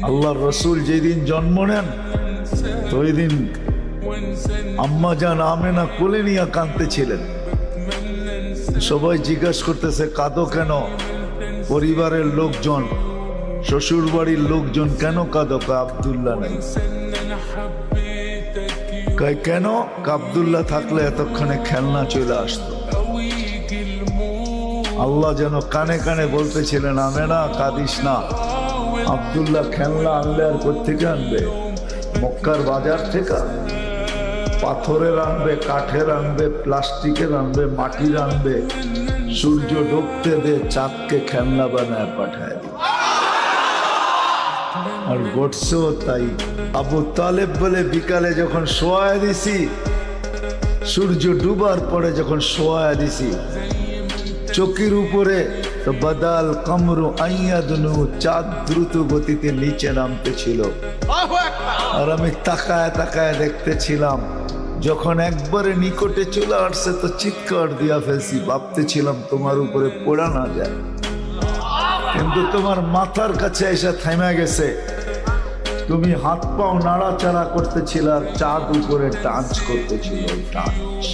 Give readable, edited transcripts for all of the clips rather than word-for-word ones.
আল্লাহর রসুল যেদিন জন্ম নেন তো ওই দিন আম্মা জান আমেনা কোলে নিয়ে কাঁদতেছিলেন। সবাই জিজ্ঞাসা করতেছে কাঁদো কেন? পরিবারের লোকজন, শ্বশুর বাড়ির লোকজন কেন কাঁদো? আব্দুল্লাহ নাই। কেন? আব্দুল্লাহ থাকলে এতক্ষণে খেলনা চলে আসতো। আল্লাহ যেন কানে কানে বলতেছিলেন আমেনা কাঁদিস না, আব্দুল্লাহ খেলনা আনলে আর কোত্থেকে আনবে? মক্কার বাজার থেকে পাথরের আনবে, কাঠের আনবে, প্লাস্টিকের আনবে, মাটির আনবে, সূর্য ডুবতে দে চাঁদকে খেলনা বানায় পাঠায় দিবে। আর ঘটছেও তাই। আবু তালেব বলে বিকালে যখন শোয়া দিছি, সূর্য ডুবার পরে যখন শোয়া দিছি, চকির উপরে তো বাদাল কামরু আইয়াদনু, চাঁদ দ্রুত গতিতে নিচে নামতে ছিল। আর আমি তাকায় তাকায় দেখতেছিলাম, যখন একবারে নিকটে চলে আসছে তো চিৎকার দিয়া ফেলছি, ভাবতেছিলাম তোমার উপরে পড়া না যায়, কিন্তু তোমার মাথার কাছে এসে থেমে গেছে। তুমি হাত পাও নাড়াচাড়া করতেছিল আর চাঁদ উপরে ডান্স করতেছিল। ডান্স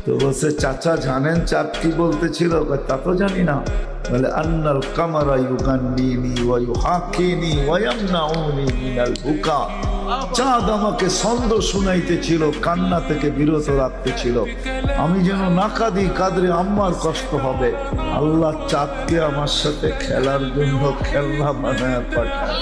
তো বলছে চাচা জানেন চাঁদ কি বলতেছিল? তা তো জানি না। বলে আন্নাল কামারা ইউগান্নিনি ওয়া ইউহাকিনি ওয়া ইয়ামনাউনি মিনাল বুকা। চাঁদ আমাকে ছন্দ শুনাইতেছিল, কান্না থেকে বিরত রাখতেছিল। আমি যেন না কাঁদি, কাঁদলে আম্মার কষ্ট হবে। আল্লাহ চাঁদকে আমার সাথে খেলার জন্য খেলনা বানায় পাঠায়।